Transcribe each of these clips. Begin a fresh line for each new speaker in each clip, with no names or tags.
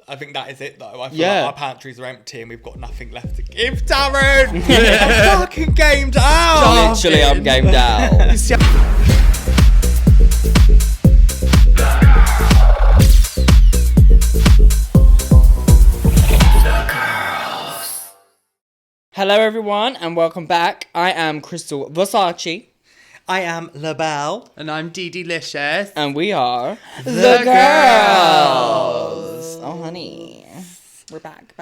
I think that is it, though. I feel
Yeah.
like our pantries are empty and we've got nothing left to give. Darren! I'm fucking gamed out!
Literally, I'm gamed out. Hello, everyone, and welcome back. I am Krystal Versace.
I am La Belle.
And I'm Dede Licious.
And we are
The
Girls. Oh, honey. We're back.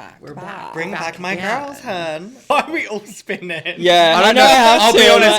Bring back my girls, hun. Why are we all spinning?
Yeah,
I don't know.
I'll
Be honest.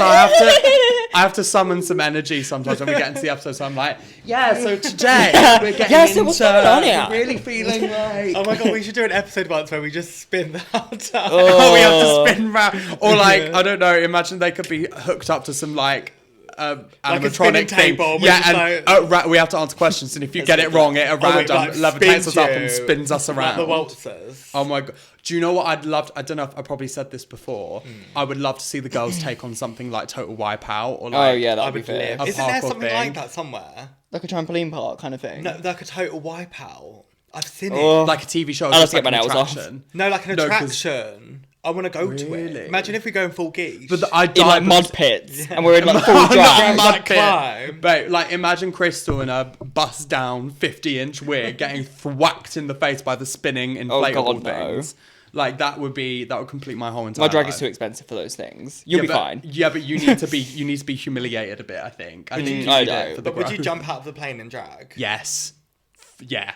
I have to summon some energy sometimes when we get into the episode. So I'm like, yeah. So today we're getting into
what's going on here?
really feeling like.
Oh my god, we should do an episode once where we just spin the whole time.
Oh, we have to spin round, or like I don't know. Imagine they could be hooked up to some like animatronic thing.
Table.
Yeah, and we have to answer questions. And if you get it wrong, it levitates us up and spins us around.
Like the waltzers.
Oh my god. Do you know what I'd love? I don't know if I probably said this before. I would love to see the girls take on something like Total Wipeout or like.
Oh, yeah, that
I
would be
would
fair.
live.
A
Isn't there
parkour
something
thing.
like that somewhere?
Like a trampoline park kind of thing.
No, like a total wipeout. I've seen it.
Oh.
Like a TV show.
I'll
just
have to get
like
my
an
nails off.
attraction.
No, like an
No, 'cause-
attraction. I want to go to
Really?
it. Imagine if we go in full geese.
But I
In
die
like mud pits. And we're in like full drag.
Like climb.
But like imagine Krystal in a bust down 50-inch wig getting thwacked in the face by the spinning inflatable
God, no.
things. Like that would complete my whole entire
My drag
life.
is too expensive for those things. You'll be fine.
Yeah, but you need to be humiliated a bit, I think. I think you
I
need
know.
it for the
But would you
growth.
jump out of the plane and drag?
Yes. Yeah.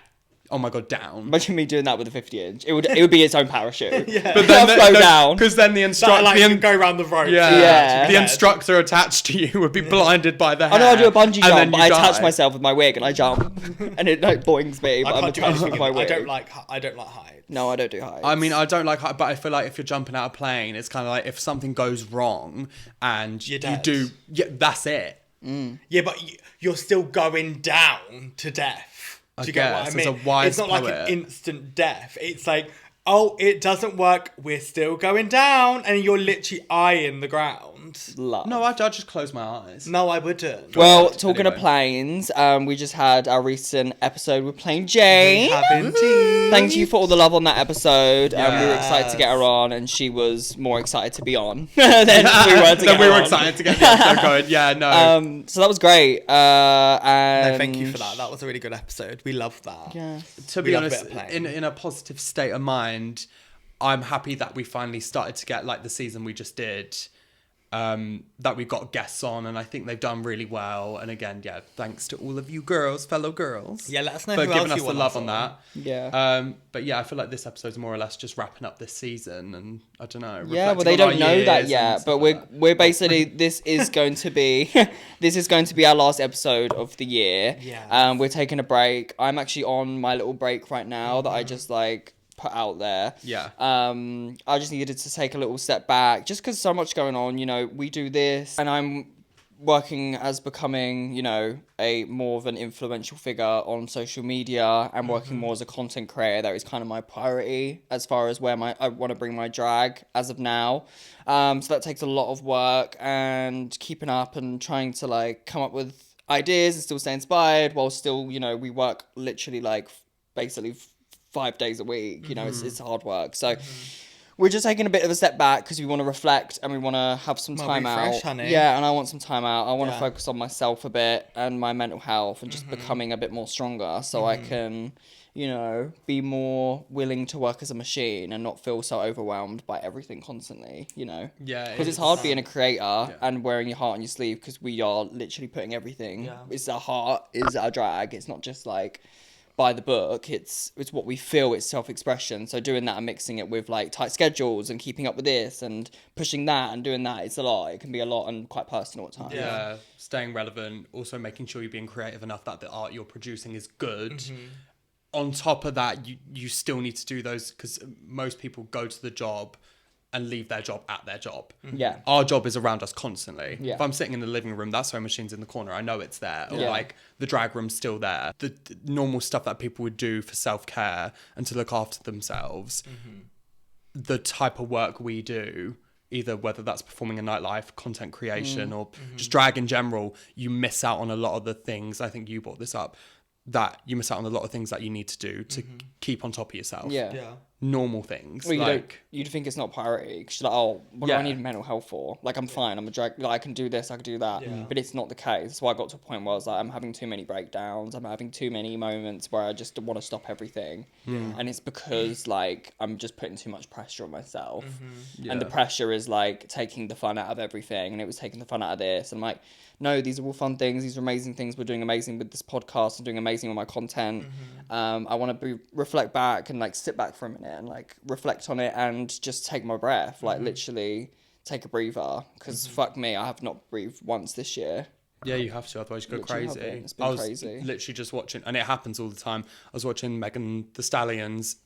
Oh my god, down.
Imagine me doing that with a 50-inch. It would be its own parachute.
Yeah.
But
I'll slow down.
Because then the
That,
instructor,
like, you go around the rope.
Yeah.
the instructor attached to you would be blinded by the hair.
I know I do a bungee
and then
jump, but
you
I attach
die.
myself with my wig and I jump. And it like boings me, but I'm
can't do
attached
anything.
with my
I
wig.
don't like heights.
No, I don't do heights.
I mean, I don't like, but I feel like if you're jumping out of a plane, it's kind of like if something goes wrong and
You're
you
dead.
do, yeah, that's it.
Yeah, but you're still going down to death. Do you get what I
guess,
mean?
as a wise
it's not like
poet.
an instant death. It's like, oh, it doesn't work. We're still going down, and you're literally eyeing the ground.
Love.
No, I'd just close my eyes.
No, I wouldn't.
Well, talking of
Anyway.
planes, we just had our recent episode with Plain Jane.
Having tea.
Thank you for all the love on that episode. We were
Yes.
excited to get her on, and she was more excited to be on than we were to get
Then we
her
were
on.
excited to get the episode going. Yeah, no.
So that was great. And
No, thank you for that. That was a really good episode. We love that.
Yeah.
To
we
be
love a
honest,
bit of plane.
in a positive state of mind, I'm happy that we finally started to get like the season we just did. That we got guests on, and I think they've done really well. And again, yeah, thanks to all of you girls, fellow girls.
Yeah, let us know
for
who
giving
else
us
you
the
want
love
us
on that.
Yeah.
But yeah, I feel like this episode's more or less just wrapping up this season, and I don't know.
Yeah, well,
reflecting
they
on our
don't know that
years
yet,
and
but
stuff like
we're basically this is going to be our last episode of the year.
Yeah.
We're taking a break. I'm actually on my little break right now that I just like put out there.
Yeah.
I just needed to take a little step back just because so much going on. You know, we do this, and I'm working as becoming, you know, a more of an influential figure on social media and working more as a content creator. That is kind of my priority as far as where I want to bring my drag as of now. So that takes a lot of work and keeping up and trying to like come up with ideas and still stay inspired while still, you know, we work literally like basically 5 days a week. You know, it's hard work. So we're just taking a bit of a step back because we want to reflect and we want to have some time
refresh,
out.
honey.
Yeah, and I want some time out. I want to
Yeah.
focus on myself a bit and my mental health and just becoming a bit more stronger so I can, you know, be more willing to work as a machine and not feel so overwhelmed by everything constantly, you know.
Yeah,
Because it's hard being a creator and wearing your heart on your sleeve because we are literally putting everything.
Yeah.
It's our heart, is our drag. It's not just like by the book. It's what we feel. It's self-expression. So doing that and mixing it with like tight schedules and keeping up with this and pushing that and doing that, it's a lot. It can be a lot and quite personal at times.
Yeah, staying relevant, also making sure you're being creative enough that the art you're producing is good. On top of that, you still need to do those because most people go to the job and leave their job at their job.
Yeah.
Our job is around us constantly.
Yeah.
If I'm sitting in the living room, that sewing machine's in the corner. I know it's there. Or
Yeah.
like the drag room's still there. The normal stuff that people would do for self-care and to look after themselves. The type of work we do, either whether that's performing in nightlife, content creation, or just drag in general, you miss out on a lot of the things. I think you brought this up. that you miss out on a lot of things that you need to do to keep on top of yourself.
Yeah.
Yeah.
Normal things.
Well, you'd think it's not priority because you're like, oh, what do
Yeah.
I need mental health for? Like, I'm fine. I'm a drag. Like, I can do this. I can do that.
Yeah.
But it's not the case. So I got to a point where I was like, I'm having too many breakdowns. I'm having too many moments where I just want to stop everything. And it's because like I'm just putting too much pressure on myself. And the pressure is like taking the fun out of everything. And it was taking the fun out of this. And I'm like, no, these are all fun things. These are amazing things. We're doing amazing with this podcast and doing amazing with my content. I want to reflect back and like sit back for a minute and like reflect on it and just take my breath. Like literally take a breather. Because fuck me, I have not breathed once this year.
Yeah, you have to, otherwise you go
Literally
crazy.
haven't. It's been
I was
crazy.
literally just watching, and it happens all the time. I was watching Megan Thee Stallion's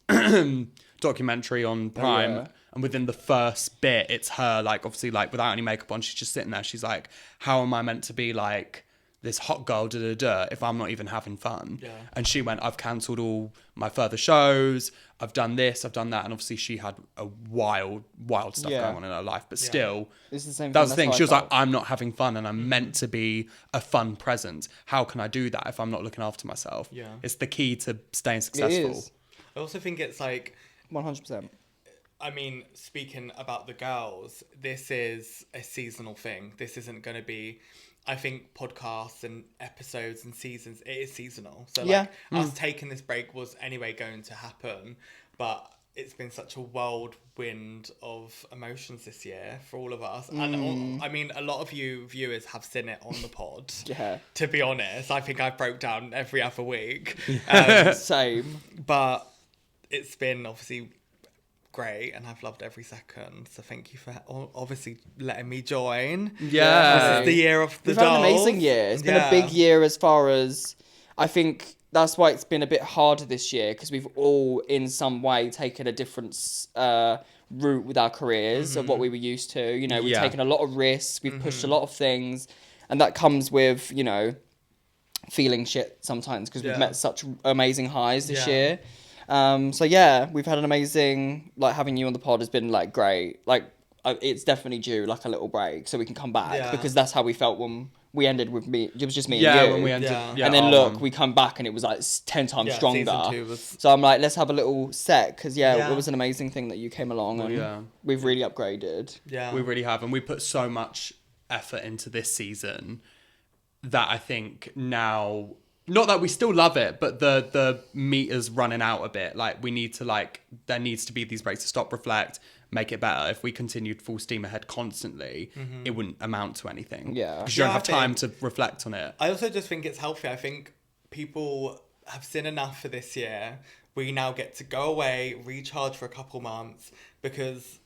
documentary on Prime,
yeah.
and within the first bit, it's her, like, obviously, like, without any makeup on, she's just sitting there. She's like, how am I meant to be, like, this hot girl, if I'm not even having fun?
Yeah.
And she went, I've cancelled all my further shows, I've done this, I've done that, and obviously she had a wild stuff
Yeah.
going on in her life, but still,
It's the same
that was the
thing.
thing.
That's
She
how
was
I
like,
felt.
I'm not having fun and I'm meant to be a fun presence. How can I do that if I'm not looking after myself?
Yeah.
It's the key to staying
It
successful.
is.
I also think it's like,
100%.
I mean, speaking about the girls, this is a seasonal thing. This isn't going to be, I think podcasts and episodes and seasons, it is seasonal. So
Yeah.
like us taking this break was anyway going to happen, but it's been such a whirlwind of emotions this year for all of us. And I mean, a lot of you viewers have seen it on the pod.
Yeah.
To be honest, I think I broke down every other week.
Same.
But it's been obviously great and I've loved every second. So thank you for obviously letting me join.
Yeah.
This is the year of the
We've had an
dolls.
amazing year. It's been a big year as far as, I think that's why it's been a bit harder this year because we've all in some way taken a different route with our careers of what we were used to. You know, we've
Yeah.
taken a lot of risks, we've pushed a lot of things, and that comes with, you know, feeling shit sometimes because we've met such amazing highs this year. So yeah, we've had an amazing, like having you on the pod has been like great. Like it's definitely due like a little break so we can come back because that's how we felt when we ended with me. It was just me and you.
When we ended.
Yeah.
Yeah.
And then
our
look,
one.
we come back and it was like 10 times stronger.
Season 2 was...
So I'm like, let's have a little set because it was an amazing thing that you came along and we've really upgraded.
Yeah.
We really have, and we put so much effort into this season that I think now, not that we still love it, but the meter's running out a bit. Like we need to there needs to be these breaks to stop, reflect, make it better. If we continued full steam ahead constantly, it wouldn't amount to anything.
Yeah.
Because you don't
Yeah,
have
I think-
time to reflect on it.
I also just think it's healthy. I think people have seen enough for this year. We now get to go away, recharge for a couple months because,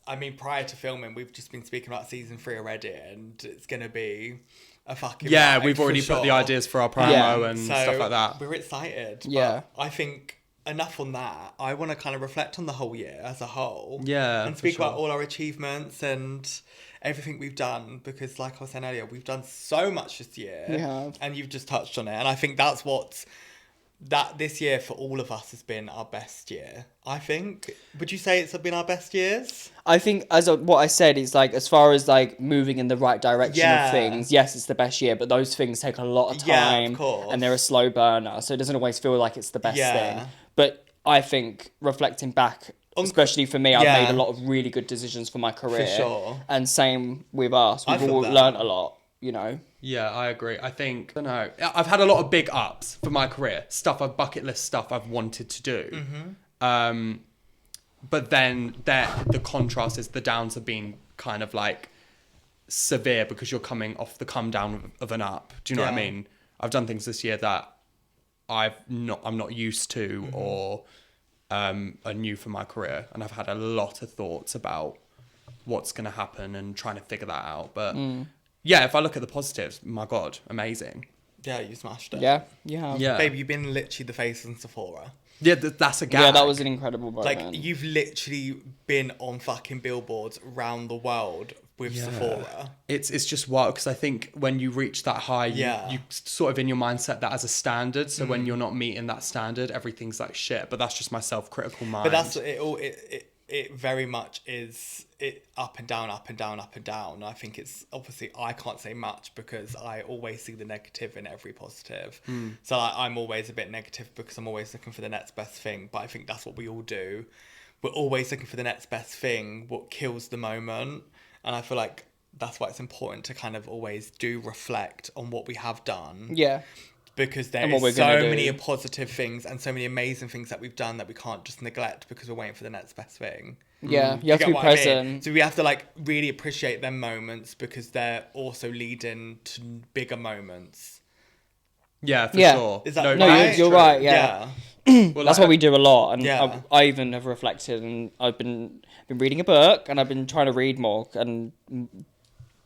I mean, prior to filming, we've just been speaking about season 3 already and it's going to be a fucking
Yeah,
ride
we've already
for
put the
sure.
ideas for our promo
Yeah.
and
So
stuff like that.
we're excited.
Yeah.
But I think enough on that. I want to kind of reflect on the whole year as a whole.
Yeah,
And
for
speak
sure.
about all our achievements and everything we've done because like I was saying earlier, we've done so much this year.
We have.
And you've just touched on it. And I think that's that this year for all of us has been our best year. I think. Would you say it's been our best years?
I think what I said is like as far as like moving in the right direction
Yeah.
of things, yes, it's the best year, but those things take a lot of
Yeah,
time
of course.
and they're a slow burner, so it doesn't always feel like it's the best
Yeah.
thing. But I think reflecting back, especially for me, I've
Yeah.
made a lot of really good decisions for my career.
sure.
And same with us.
I
We've
feel
all
that.
learned a lot, you know.
Yeah, I agree. I think, I don't know, I've had a lot of big ups for my career. Bucket list stuff I've wanted to do. But then the contrast is the downs have been kind of like severe because you're coming off the come down of an up. Do you know what I
Yeah.
mean? I've done things this year that I'm not used to or are new for my career. And I've had a lot of thoughts about what's going to happen and trying to figure that out. But yeah, if I look at the positives, my God, amazing.
Yeah, you smashed it.
Yeah, you have.
Yeah.
Babe, you've been literally the face in Sephora.
Yeah, that's a gag.
Yeah, that was an incredible moment.
Like, you've literally been on fucking billboards around the world with Sephora.
It's just wild because I think when you reach that high,
Yeah.
you sort of in your mindset that as a standard. So when you're not meeting that standard, everything's like shit. But that's just my self-critical mind.
But that's it. it very much is it up and down, up and down, up and down. I think it's obviously, I can't say much because I always see the negative in every positive. So I'm always a bit negative because I'm always looking for the next best thing. But I think that's what we all do. We're always looking for the next best thing, what kills the moment. And I feel like that's why it's important to kind of always do reflect on what we have done.
Yeah.
Because there is so many positive things and so many amazing things that we've done that we can't just neglect because we're waiting for the next best thing.
Yeah, you have to be present.
I mean? So we have to like really appreciate them moments because they're also leading to bigger moments.
Yeah, for sure.
Is that
right? You're right, yeah.
Well,
that's what we do a lot, and
Yeah.
I even have reflected, and I've been reading a book, and I've been trying to read more and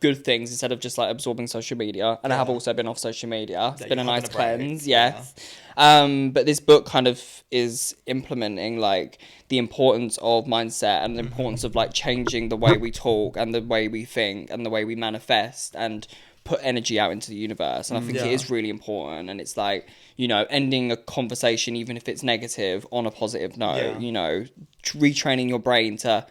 good things instead of just like absorbing social media. And I have also been off social media. It's been a nice cleanse, yes. But this book kind of is implementing like the importance of mindset and the importance of like changing the way we talk and the way we think and the way we manifest and put energy out into the universe. And I think it is really important. And it's like, you know, ending a conversation, even if it's negative, on a positive note, you know, retraining your brain to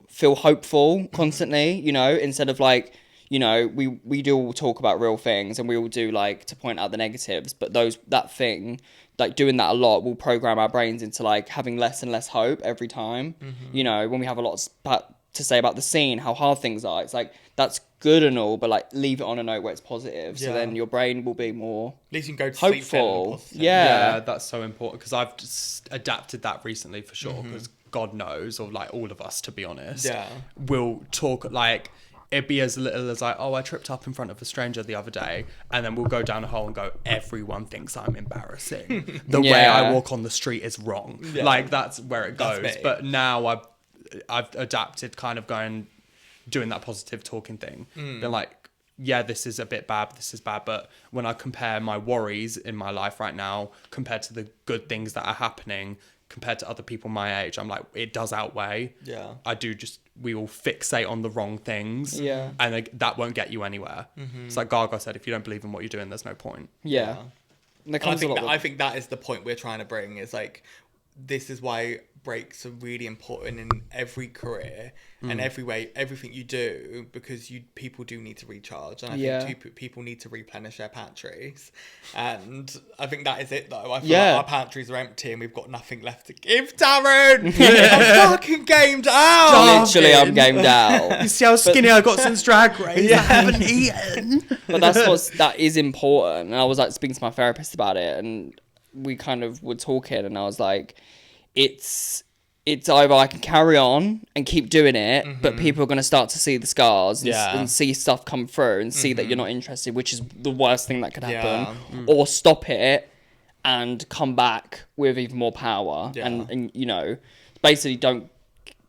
feel hopeful constantly, you know, instead of like, you know, we do all talk about real things and we all do like to point out the negatives, but that thing, like doing that a lot will program our brains into like having less and less hope every time. You know, when we have a lot to say about the scene, how hard things are, it's like that's good and all, but like leave it on a note where it's positive, so then your brain will be more
at least you can go to sleep
hopeful.
Yeah, that's so important because I've just adapted that recently for sure, because God knows, or like all of us, to be honest, will talk like it'd be as little as like, oh, I tripped up in front of a stranger the other day, and then we'll go down a hole and go, everyone thinks I'm embarrassing. The way I walk on the street is wrong. Like that's where it goes. But now I've adapted, kind of doing that positive talking thing. Been like, yeah, this is a bit bad, this is bad, but when I compare my worries in my life right now compared to the good things that are happening compared to other people my age, I'm like, it does outweigh. We all fixate on the wrong things, and like, that won't get you anywhere. It's like Gaga said, if you don't believe in what you're doing, there's no point.
I think that is the point we're trying to bring, is like, this is why breaks are really important in every career and every way, everything you do, because people do need to recharge, and I think people need to replenish their pantries, and I think that is it though. I feel like our pantries are empty and we've got nothing left to give. Darren, I'm fucking gamed out.
Literally, I'm gamed out.
You see how skinny I got since Drag Race? I haven't eaten.
But that is important, and I was like speaking to my therapist about it, and we kind of were talking, and I was like, it's either I can carry on and keep doing it, but people are going to start to see the scars and see stuff come through and see that you're not interested, which is the worst thing that could happen, or stop it and come back with even more power and you know, basically don't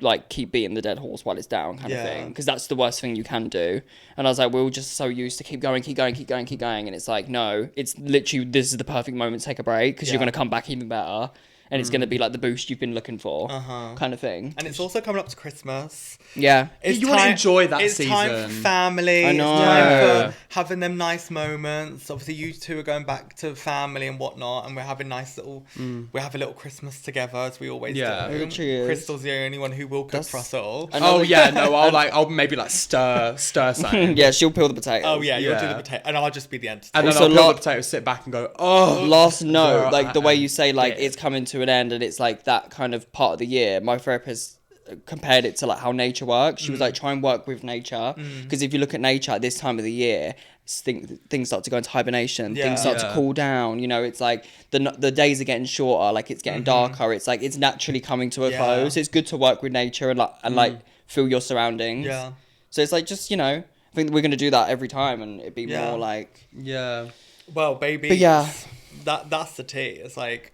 like keep beating the dead horse while it's down kind of thing, because that's the worst thing you can do. And I was like, we're all just so used to keep going, and it's like, no, it's literally, this is the perfect moment to take a break, because you're going to come back even better. And it's going to be like the boost you've been looking for, kind of thing.
And it's also coming up to Christmas.
Yeah.
You want to enjoy that season.
It's time for family.
I know.
It's time for having them nice moments. Obviously, you two are going back to family and whatnot, and we're having nice little... We have a little Christmas together, as we always do. Krystal's the only one who will cook for us all.
Oh, yeah. No, I'll maybe like stir something.
Yeah, she'll peel the potatoes.
Oh, yeah, you'll do the potato. And I'll just be the entertainer.
And then I'll peel the potatoes, sit back and go, oh.
Last note, like the way you say, like, it's coming to an end and it's like that kind of part of the year. My therapist compared it to like how nature works. She was like, try and work with nature, because if you look at nature at this time of the year, things start to go into hibernation, things start to cool down, you know. It's like the days are getting shorter, like it's getting darker, it's like it's naturally coming to a close. It's good to work with nature and like feel your surroundings. So it's like, just, you know, I think we're gonna do that every time, and it'd be more like
well, baby, but that's the tea. It's like,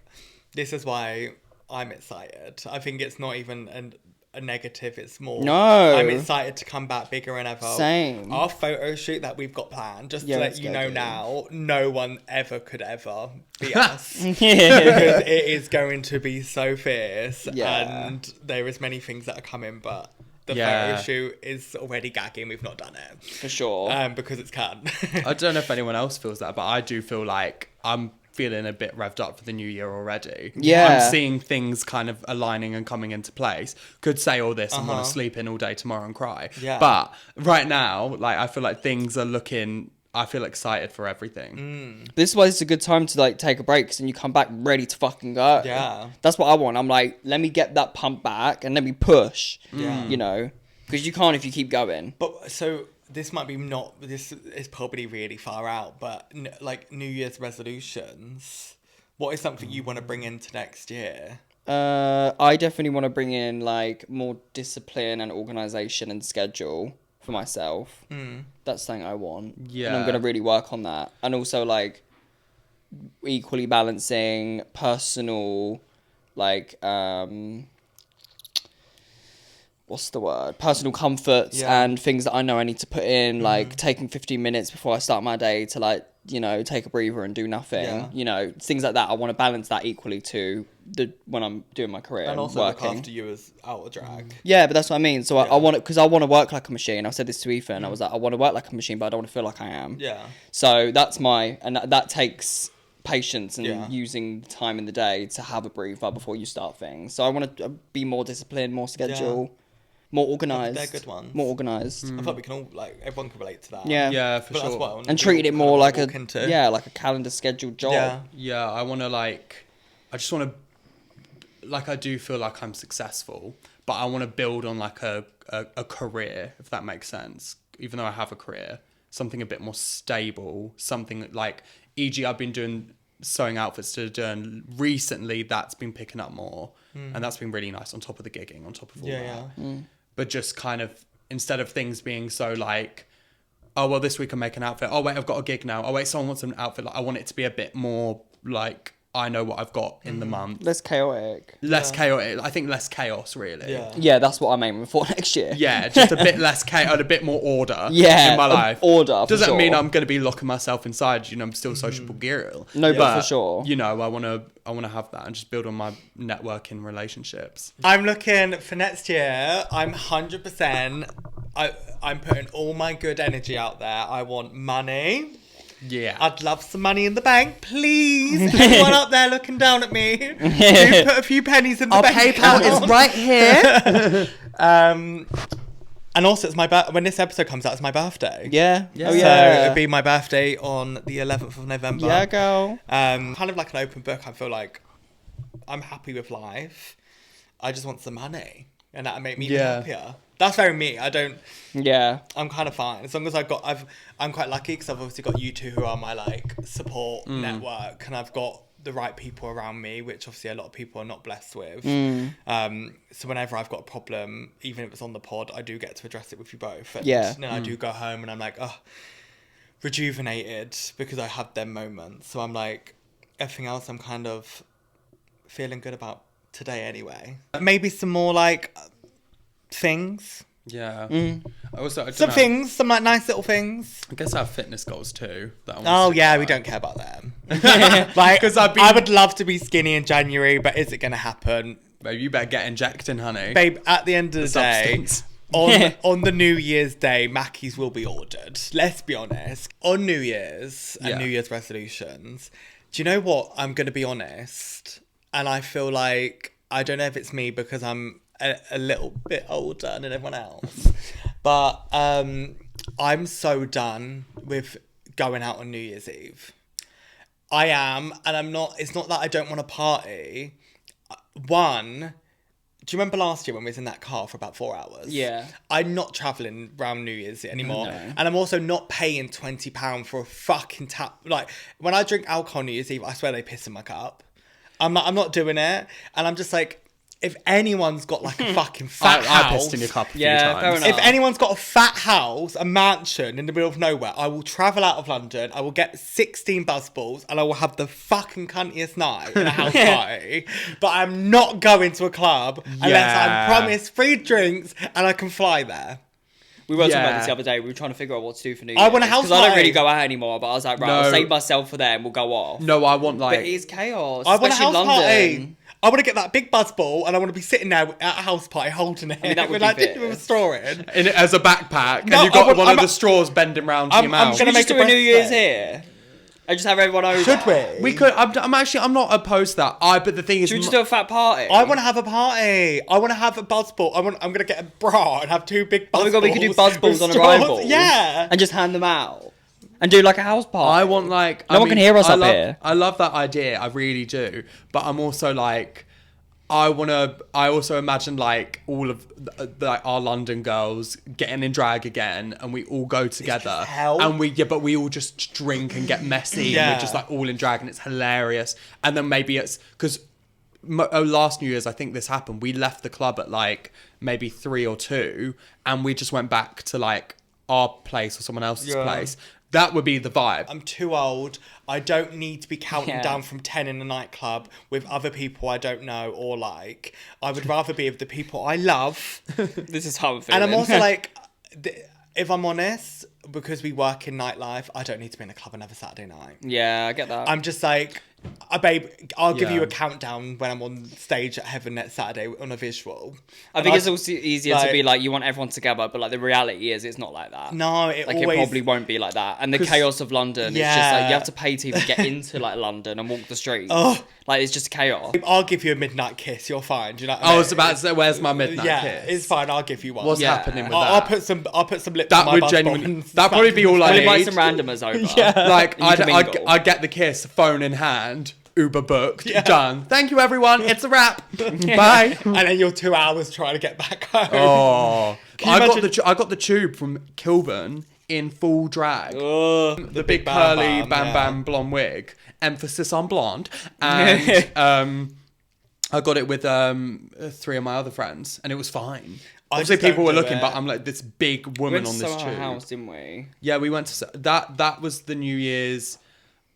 this is why I'm excited. I think it's not even a negative, it's more, I'm excited to come back bigger than ever.
Same.
Our photo shoot that we've got planned, just to let you know now, no one could ever be us. Because it is going to be so fierce, and there is many things that are coming, but the photo shoot is already gagging. We've not done it.
For sure.
Because it's can.
I don't know if anyone else feels that, but I do feel like I'm feeling a bit revved up for the new year already.
Yeah.
I'm seeing things kind of aligning and coming into place. Could say all this and want to sleep in all day tomorrow and cry.
Yeah.
But right now, like, I feel like things are looking... I feel excited for everything.
This is why it's a good time to like take a break, because then you come back ready to fucking go.
Yeah.
That's what I want. I'm like, let me get that pump back and let me push.
Yeah.
You know, because you can't if you keep going.
But so this might be not. This is probably really far out. But like New Year's resolutions. What is something you want to bring into next year?
I definitely want to bring in like more discipline and organization and schedule for myself. That's something I want.
Yeah.
And I'm going to really work on that. And also like equally balancing personal, like, what's the word? Personal comforts and things that I know I need to put in, like taking 15 minutes before I start my day to like, you know, take a breather and do nothing.
Yeah.
You know, things like that. I want to balance that equally to when I'm doing my career
And also
working.
look after you as out of drag.
Yeah, but that's what I mean. So I want it because I want to work like a machine. I said this to Ethan. I was like, I want to work like a machine, but I don't want to feel like I am.
Yeah.
So that's and that takes patience and
Yeah.
using time in the day to have a breather before you start things. So I want to be more disciplined, more schedule, more organised.
They're good ones.
More organised.
I thought we can all like everyone can relate to that.
Yeah.
Yeah, for
But that's
sure.
what I want
And
to
treated it
kind
more
of
like
walk into.
like a calendar scheduled job.
Yeah.
Yeah, I want to like... I just want to... Like, I do feel like I'm successful, but I want to build on like a career, if that makes sense. Even though I have a career, something a bit more stable, something like, e.g. I've been doing sewing outfits to do recently. That's been picking up more, and that's been really nice on top of the gigging, on top of all that. But just kind of, instead of things being so like, oh well, this week I make an outfit. Oh wait, I've got a gig now. Oh wait, someone wants an outfit. Like, I want it to be a bit more like, I know what I've got in the month.
Less chaotic.
Less chaotic. I think less chaos, really.
Yeah.
Yeah, that's what I'm aiming for next year.
Yeah, just a bit less chaos, a bit more order
Yeah,
in my life.
order, for
Doesn't mean
sure.
I'm going to be locking myself inside. You know, I'm still sociable girl.
No, but for sure.
You know, I want to have that and just build on my networking relationships.
I'm looking for next year. I'm 100%. I'm putting all my good energy out there. I want money.
Yeah.
I'd love some money in the bank, please. Anyone up there looking down at me? Do put a few pennies in the bank.
PayPal is right here.
And also, it's when this episode comes out, it's my birthday.
Yeah.
Yeah.
Oh,
So
yeah.
it'd be my birthday on the 11th of November.
Yeah, girl.
Kind of like an open book. I feel like I'm happy with life. I just want some money, and that'll make me happier. That's very me.
Yeah.
I'm kind of fine as long as I'm quite lucky because I've obviously got you two who are my like support network, and I've got the right people around me, which obviously a lot of people are not blessed with. So whenever I've got a problem, even if it's on the pod, I do get to address it with you both. And then I do go home and I'm like, rejuvenated because I had them moments. So I'm like, everything else I'm kind of feeling good about today anyway. Maybe some more like things.
Yeah. I also, I don't
Some
know,
things, some like nice little things.
I guess I have fitness goals too. That I want
Oh
to
yeah,
try.
we don't care about them. Like, because I would love to be skinny in January, but is it going to happen?
Babe, you better get injecting, honey.
Babe, at the end of the day,
Substance.
on the New Year's Day, Mackies will be ordered. Let's be honest. On New Year's and New Year's resolutions, do you know what? I'm going to be honest. And I feel like, I don't know if it's me because I'm a little bit older than everyone else. But I'm so done with going out on New Year's Eve. I am, and I'm not. It's not that I don't want to party. One, do you remember last year when we was in that car for about 4 hours?
Yeah.
I'm not travelling around New Year's anymore.
No.
And I'm also not paying £20 for a fucking tap. Like, when I drink alcohol on New Year's Eve, I swear they piss in my cup. I'm not doing it. And I'm just like, if anyone's got like a fucking fat
I
house,
pissed in your cup a few
Yeah,
times.
fair enough.
if anyone's got a fat house, a mansion in the middle of nowhere, I will travel out of London, I will get 16 buzz balls, and I will have the fucking cuntiest night in a house party. But I'm not going to a club unless
Yeah.
I'm promised free drinks and I can fly there.
We were talking about
Yeah.
this the other day. We were trying to figure out what to do for New Year's.
I want a house
because I don't
party.
really go out anymore. But I was like, right,
No.
I'll save myself for them. We'll go off.
No, I want
but
like...
it is chaos.
I want a
especially
house
in London.
party. I want to get that big buzz ball and I want to be sitting there at a house party holding it.
mean, that would
with
be
like
fit.
with a straw in.
in it as a backpack,
No,
and you've got
I want-
one
I'm
of
a-
the straws bending round to your
I'm
mouth.
gonna
Should we just
make
do
a
a New Year's
breakfast.
here? And just have everyone over.
Should we?
We could. I'm not opposed to that. But the thing is,
Should we just do a fat party?
I want to have a party. I want to have a buzzball. I'm going to get a bra and have 2 big buzzballs.
Oh my god, we could do buzzballs
with
on
straws.
arrival.
Yeah.
And just hand them out. And do like a house party.
I want like
No one can hear us up
love,
here.
I love that idea. I really do. But I'm also like, I also imagine like all of like our London girls getting in drag again, and we all go together,
hell.
and but we all just drink and get messy, and we're just like all in drag, and it's hilarious. And then maybe it's because last New Year's I think this happened. We left the club at like maybe 3 or 2, and we just went back to like our place or someone else's place. That would be the vibe.
I'm too old. I don't need to be counting down from 10 in a nightclub with other people I don't know or like. I would rather be with the people I love.
This is how I'm feeling.
And I'm also like, if I'm honest, because we work in nightlife, I don't need to be in a club another Saturday night.
Yeah, I get that.
I'm just like, babe, I'll give
Yeah.
you a countdown when I'm on stage at Heaven next Saturday on a visual.
I think it's also easier to be like, you want everyone together, but like the reality is it's not like that.
No, it
like
always...
it probably won't be like that. And the chaos of London, it's just like you have to pay to even get into like London and walk the streets. Like it's just chaos.
I'll give you a midnight kiss, you're fine. Do you know what I
I
mean?
was about to say, where's my midnight kiss?
It's fine, I'll give you one.
What's happening with
I'll
that?
put some lips
That
on my
would
butt
genuinely...
ball.
That'd probably be all I
We'll
need.
invite some randomers over.
Like,
And you can mingle.
I'd get the kiss, phone in hand, Uber booked, done. Thank you, everyone. It's a wrap. Bye.
And then you're 2 hours trying to get back home.
Oh,
Can you imagine-
I got the tube from Kilburn in full drag.
The
Big
bam
curly
bam,
bam
yeah.
bam blonde wig, emphasis on blonde, and I got it with 3 of my other friends, and it was fine. Obviously,
just
people were
don't do
looking,
it.
but I'm like this big
We
woman
went
on
to
this
Soho
tube.
House, didn't we?
Yeah, we went to that was the New Year's,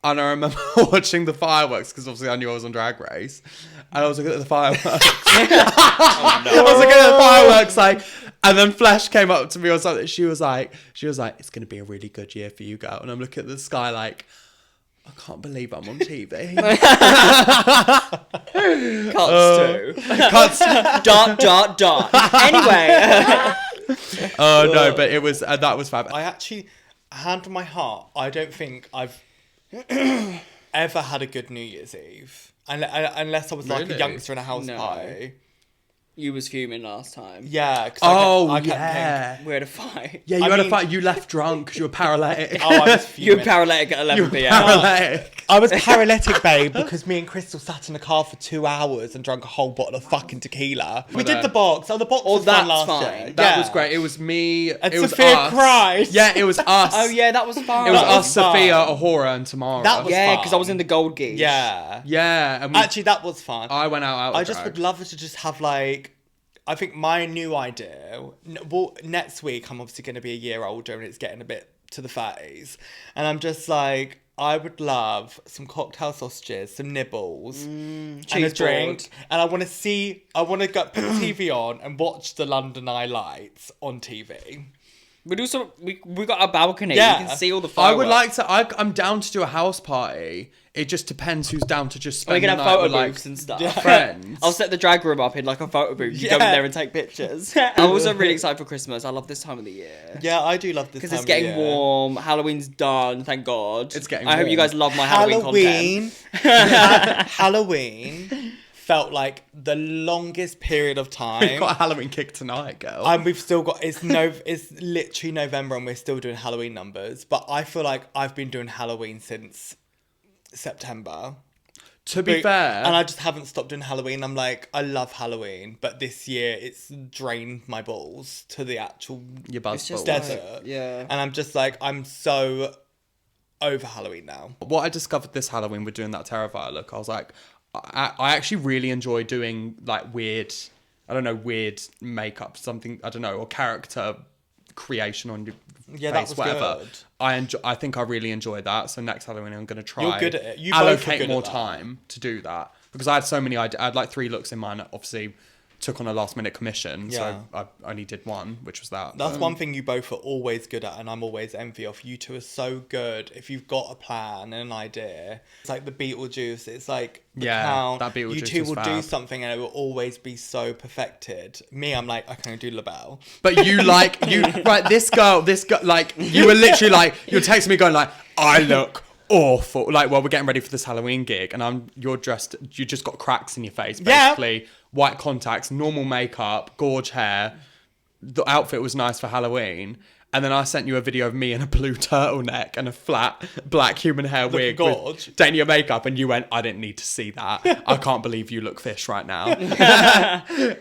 and I remember watching the fireworks because obviously I knew I was on Drag Race, and I was looking at the fireworks. I was looking at the fireworks like, and then Flesh came up to me or something. She was like, it's gonna be a really good year for you, girl. And I'm looking at the sky like, I can't believe I'm on TV.
Cuts to. Dot. Anyway.
Oh no, but it was that was fab.
I actually, hand on my heart, I don't think I've ever had a good New Year's Eve. Unless I was like a
Really?
youngster in a house
No.
party.
You was fuming last time.
Yeah. Cause I kept thinking,
We had a fight.
Yeah, you
I
had a
mean-
fight. You left drunk because you were paralytic.
oh, I was
You were
fuming.
paralytic at 11 p.m.
Paralytic.
I was paralytic, babe, because me and Krystal sat in the car for 2 hours and drank a whole bottle of fucking tequila. We did the box. Oh, the box was fun
that's
last
fine.
year.
That
Yeah.
was great. It was me.
And
it was
Sophia
us.
cried.
Yeah, it was us.
Oh yeah, that was fun.
It was
That
us,
was fun.
Sophia, Ahura, and Tamara.
That was
Yeah,
fun.
because I was in the gold geese.
Yeah.
Yeah, and we,
Actually, that was fun.
I went out.
I just would love to just have like, I think my new idea. Well, next week I'm obviously going to be a year older and it's getting a bit to the 30s, and I'm just like, I would love some cocktail sausages, some nibbles, and a
cheese
drink,
board.
and I want to go put the TV on and watch the London Eye lights on TV.
We do some. We got a balcony.
Yeah.
You can see all the
I
fireworks.
would like to. I'm down to do a house party. It just depends who's down to just
And we
spend
can
the
have
night
photo
with
booths and stuff.
like friends.
I'll set the drag room up in like a photo booth. You go in
Yeah.
there and take pictures. I'm also really excited for Christmas. I love this time of the year.
Yeah, I do love this
Because
time
it's getting
of year.
warm. Halloween's done, thank God.
It's getting
I hope you
warm.
guys love my Halloween content.
Halloween felt like the longest period of
We've
time.
got a Halloween kick tonight, girl.
And we've still got it's literally November and we're still doing Halloween numbers. But I feel like I've been doing Halloween since September.
to be fair,
And I just haven't stopped doing Halloween. I'm like, I love Halloween, but this year it's drained my balls to the actual
your buzz
just
balls.
desert.
yeah.
And I'm just like, I'm so over Halloween now.
What I discovered this Halloween with doing that Terrifier look, I was like, I actually really enjoy doing like weird makeup, something, I don't know, or character creation on your
Yeah, that
face,
was
whatever.
good.
I think I really enjoy that. So next Halloween, I'm going to try.
You're good at it. You both are
allocate
good
more
at that.
time to do that because I had so many. I had like 3 looks in mind. Obviously, took on a last minute commission,
Yeah.
so I only did one, which was that.
That's one thing you both are always good at, and I'm always envy of. You two are so good. If you've got a plan and an idea, it's like the Beetlejuice. It's like the
Yeah,
clown.
that Beetlejuice
You two
was
will do
fab.
something, and it will always be so perfected. Me, I'm like, I can do La Belle.
But you like you right. This girl, like you were literally like you're texting me going like I look awful. Like, well, we're getting ready for this Halloween gig, and you just got cracks in your face,
Yeah.
basically. White contacts, normal makeup, gorge hair. The outfit was nice for Halloween. And then I sent you a video of me in a blue turtleneck and a flat black human hair wig
gorge.
with dating your makeup, and you went, I didn't need to see that. I can't believe you look fish right now.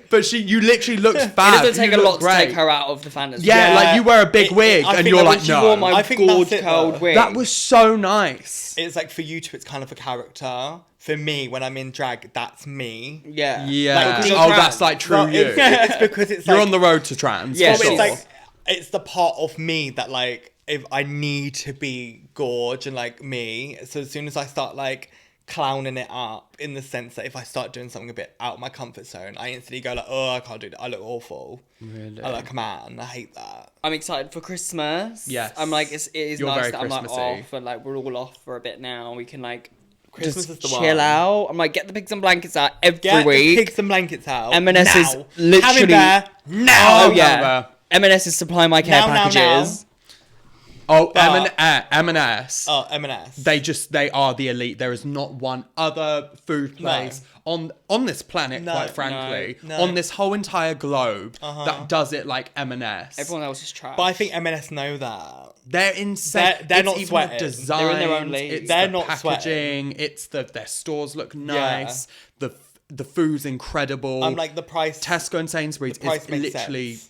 But you literally looked fab.
It doesn't take
You
a
look
lot
great.
to take her out of the fantasy.
Yeah, like you wear a big wig
I
and
think
you're
that
like,
was-
She
no.
wore my
I think
gorge
that's it,
curled
though.
wig.
That was so nice.
It's like for you two, it's kind of a character. For me, when I'm in drag, that's me.
Yeah.
Yeah.
Like, 'cause you're
Oh,
trans.
that's like true
No,
you.
it's because it's
You're
like,
on the road to trans.
Yeah,
for
well,
sure.
it's like, it's the part of me that like, if I need to be gorge and like me. So as soon as I start like clowning it up, in the sense that if I start doing something a bit out of my comfort zone, I instantly go like, oh, I can't do that. I look awful.
Really?
I like a man. I hate that.
I'm excited for Christmas.
Yes.
I'm like, it is
You're
nice
very
that I'm like
Christmassy.
off and like we're all off for a bit now. We can like
Christmas
just
is the
chill
one.
out. I'm like, get the pigs and blankets out every
Get
week.
the pigs and blankets out.
M&S is
now.
literally-
Have it there now.
Oh yeah.
Remember.
M&S is supplying my care
Now, now,
packages.
Oh,
But-
M&S.
Oh, M&S.
They are the elite. There is not one other food place on this planet,
No,
quite frankly,
no.
on this whole entire globe that does it like M&S.
Everyone else is trash.
But I think M&S know that.
They're insane.
They're
It's
not
even
sweating.
the design.
They're in their own league.
It's
They're
the
not
packaging. It's their stores look nice. The food's incredible.
I'm like, the price.
Tesco and Sainsbury's
the price
is
makes
literally
sense.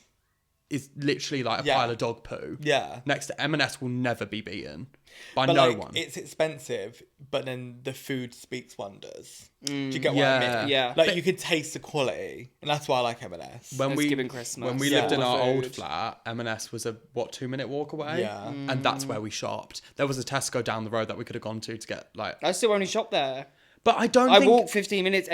is literally like a
Yeah.
pile of dog poo.
Yeah.
Next to M&S will never be beaten by
But
no
like,
one.
it's expensive, but then the food speaks wonders. Do you get what
Yeah.
I mean?
Yeah.
Like, you can taste the quality, and that's why I like M&S.
when
It's
we
giving Christmas.
when we
Yeah.
lived in
All the
our old
food.
flat, M&S was a 2-minute walk away.
Yeah.
And that's where we shopped. There was a Tesco down the road that we could have gone to get like.
I still only shop there.
But I don't.
I
think...
walk 15 minutes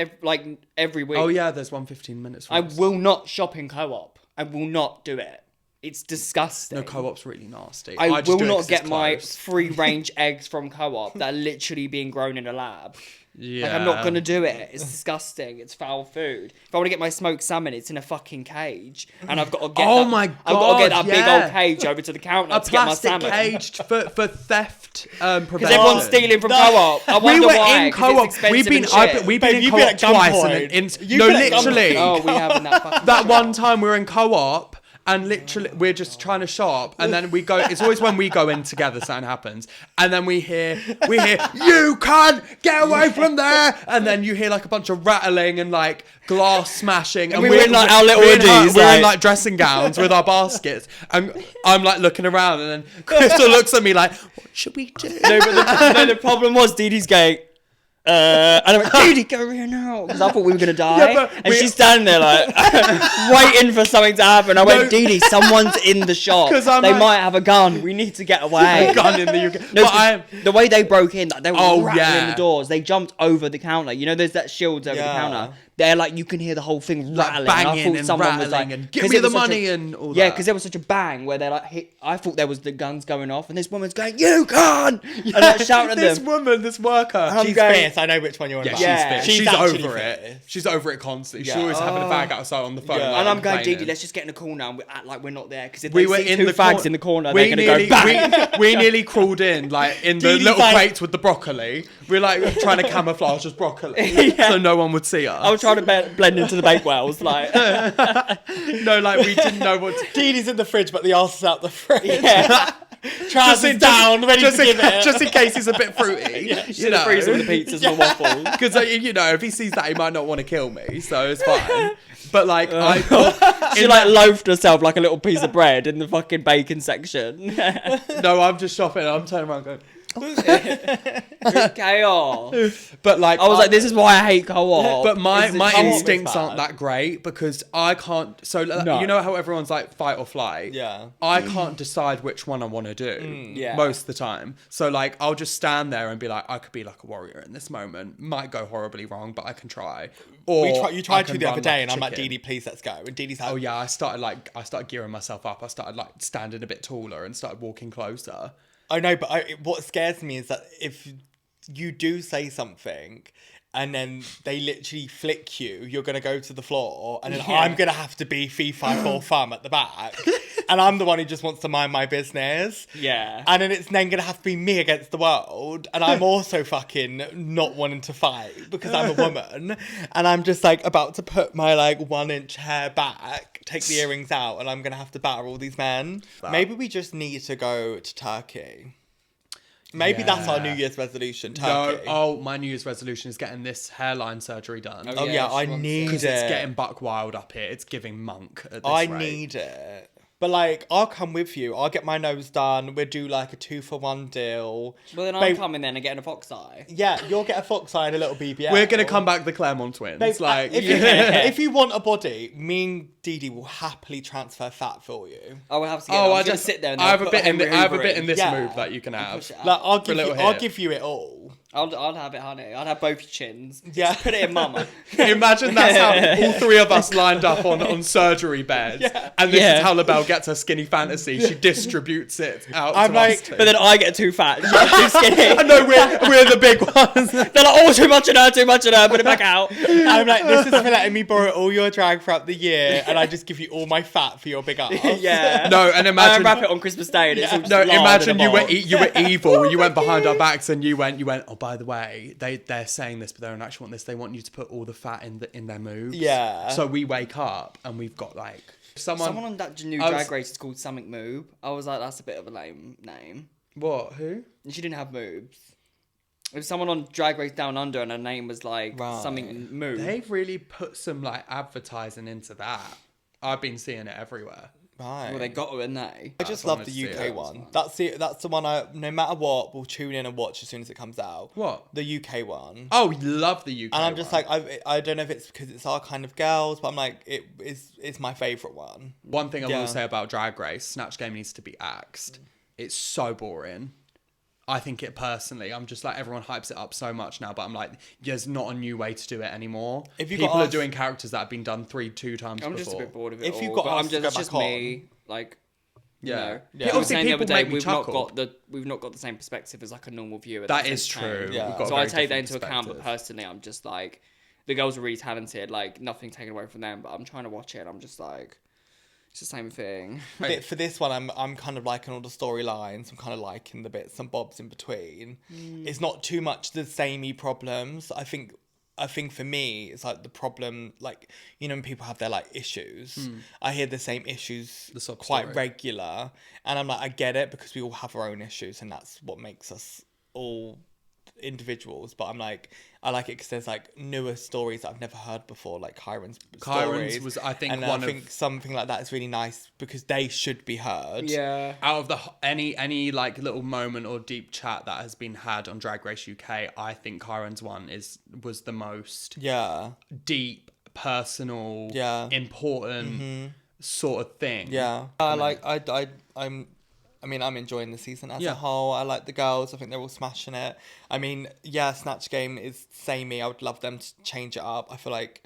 every week.
Oh yeah, there's 15 minutes. From
I
us.
will not shop in Co-op. I will not do it. It's disgusting.
No, Co-op's really nasty.
I
just
will
do it
not
'cause
get
it's
my
close.
free-range eggs from Co-op that are literally being grown in a lab.
Yeah.
Like, I'm not going to do it. It's disgusting. It's foul food. If I want to get my smoked salmon, it's in a fucking cage. And I've got to get
Oh
that,
my
I've got to get
God,
that big
yeah.
old cage over to the counter
A
to get my
plastic
salmon.
cage for theft prevention.
Because everyone's stealing from
No.
Co-op. I
We
wonder
were
why.
in
'cause
Co-op.
it's expensive
We've been
and shit.
we've
Babe,
been in
you've been
Co-op
at
twice.
gunpoint.
And
You've
no,
been at
literally.
Oh, we haven't that fucking
That
shop.
one time we were in Co-op and literally we're just trying to shop and then we go, it's always when we go in together something happens and then we hear you can't get away from there, and then you hear like a bunch of rattling and like glass smashing, and
we were in, like, our little
we're in
hoodies,
we're in
like-
like dressing gowns with our baskets, and I'm like looking around and then Krystal looks at me like, what should we do?
No, but the problem was Dede's going, and I went, Dede, go here now. Because I thought we were going to die.
Yeah, but
and she's standing there like, waiting for something to happen. I went, Dede, someone's in the shop.
'Cause I'm
They
like-
might have a gun. We need to get away.
Gun in the UK.
No,
But I
the way they broke in, like, they were rattling
yeah.
the doors. They jumped over the counter. You know, there's that shields over the
Yeah.
counter. They're like, you can hear the whole thing
like
rattling. And I
banging
thought
and
someone
rattling
was like,
and give
'cause
me
it
the
was such
money
a-
and all
Yeah,
that.
because there was such a bang where they're like, I thought there was the guns going off, and this woman's going, you can't! And like shouting at
this
them.
woman, this worker.
I'm
She's
going-
fierce. I know which one you're on
Yeah,
about.
she's
Yeah.
fierce.
She's
She's
actually
over it.
fierce.
She's over it constantly. She's
Yeah.
always having a bag outside on the phone.
Yeah.
like,
And I'm going,
complaining.
Dede, let's just get in the corner and we act like we're not there. Because if
We
they
were
see
in
two
the
fags
cor-
in the corner,
we
they're going to go
nearly-
bang.
we nearly crawled in, like in the
Dede's
little
like-
crates with the broccoli. We're like trying to camouflage as broccoli, so no one would see us.
I was trying to blend into the bakewells. Like,
No, like we didn't know what. To...
Dede's in the fridge, but the arse is out the fridge.
yeah.
Trousers down, ready
just
to
in,
give it.
just in case he's a bit fruity.
You know, freeze all the pizzas and the waffles.
Because you know, if he sees that, he might not want to kill me, so it's fine. But like, I
She like loafed herself like a little piece of bread in the fucking bacon section.
no, I'm just shopping. I'm turning around going.
Chaos.
But like,
I was like, this is why I hate co-op.
But my
This is-
my
Co-op is
instincts
bad.
aren't that great because I can't. So
No.
you know how everyone's like fight or flight.
Yeah.
I can't decide which one I want to do.
Yeah.
Most of the time. So like, I'll just stand there and be like, I could be like a warrior in this moment. Might go horribly wrong, but I can try. Or
You
I
tried to
can
the
run
other day,
like a
and I'm like,
chicken.
Dede, please, let's go. And Dede's like,
Oh yeah, I started gearing myself up. I started like standing a bit taller and started walking closer.
I know, but what scares me is that if you do say something and then they literally flick you, you're going to go to the floor and then
Yeah.
I'm going to have to be fee, fi, fo, fum at the back. and I'm the one who just wants to mind my business.
Yeah.
And then it's then going to have to be me against the world. And I'm also fucking not wanting to fight because I'm a woman. And I'm just like about to put my like 1-inch hair back, take the earrings out, and I'm going to have to batter all these men. Maybe we just need to go to Turkey. Maybe that's our New Year's resolution, Turkey.
No, oh, my New Year's resolution is getting this hairline surgery done.
Oh yeah, I need it.
Because it's getting buck wild up here. It's giving monk at this
I
rate.
need it. But like, I'll come with you. I'll get my nose done. We'll do like a 2-for-1 deal.
Well, then I'm coming then and getting a fox eye.
Yeah, you'll get a fox eye and a little BBL.
We're going to come back the Claremont twins.
Babe,
like,
if you want a body, me and Dede will happily transfer fat for you.
I will have to get I'm just sit there and
I have a bit in this
Yeah.
move that you can have.
Like, I'll give you it all.
I'll have it, honey. I'll have both your chins.
Yeah.
Just put it in mama.
Imagine that's how all three of us lined up on surgery beds.
Yeah.
And this is how La Belle gets her skinny fantasy. She distributes it out
I'm
to
like,
us two.
But then I get too fat. She's too skinny.
I know we're the big ones.
They're like, oh, too much in her, put it back out.
I'm like, this is for letting me borrow all your drag throughout the year, and I just give you all my fat for your big ass.
Yeah.
No, and imagine
wrap it on Christmas Day and it's all just lard
imagine
in a
you were
box.
you were evil. You went behind our backs and you went. Oh, by the way, they're saying this, but they don't actually want this. They want you to put all the fat in their moves.
Yeah.
So we wake up and we've got like someone
on that new Drag Race is called Something Moob. I was like, that's a bit of a lame name.
What? Who?
And she didn't have moves. It was someone on Drag Race Down Under and her name was like Something Moob.
They've really put some like advertising into that. I've been seeing it everywhere.
Right.
Well, they got her, didn't they?
I just love the UK one. That's the one I, no matter what, will tune in and watch as soon as it comes out.
What?
The UK one.
Oh, we love the UK
And I'm just
one.
like, I don't know if it's because it's our kind of girls, but I'm like, it's my favourite one.
One thing I will say about Drag Race, Snatch Game needs to be axed. It's so boring. I think it personally. I'm just like, everyone hypes it up so much now, but I'm like, there's not a new way to do it anymore.
If you
People are doing characters that have been done 2 times before.
I'm just a bit bored of it.
If you've got us to go back
me, like,
yeah.
You know,
Yeah.
I was saying the
People
other day,
make me
we've not got the same perspective as like a normal viewer.
That is true.
Yeah.
We've got a
So
very
I take that
different
into account, but
perspective.
personally, I'm just like, the girls are really talented. Like, nothing taken away from them, but I'm trying to watch it, and I'm just like, it's the same thing.
For this one, I'm kind of liking all the storylines. I'm kind of liking the bits and bobs in between. It's not too much the samey problems. I think for me, it's like the problem, like, you know, when people have their like issues, I hear the same issues quite regular, and I'm like, I get it because we all have our own issues, and that's what makes us all individuals. But I'm like, I like it because there's like newer stories that I've never heard before, like Kyron's stories.
was, I think,
and I think something like that is really nice because they should be heard.
Yeah.
Out of any like little moment or deep chat that has been had on Drag Race UK, I think Kyron's one was the most deep, personal, important sort of thing.
Yeah. I'm enjoying the season as a whole. I like the girls. I think they're all smashing it. I mean, Snatch Game is samey. I would love them to change it up. I feel like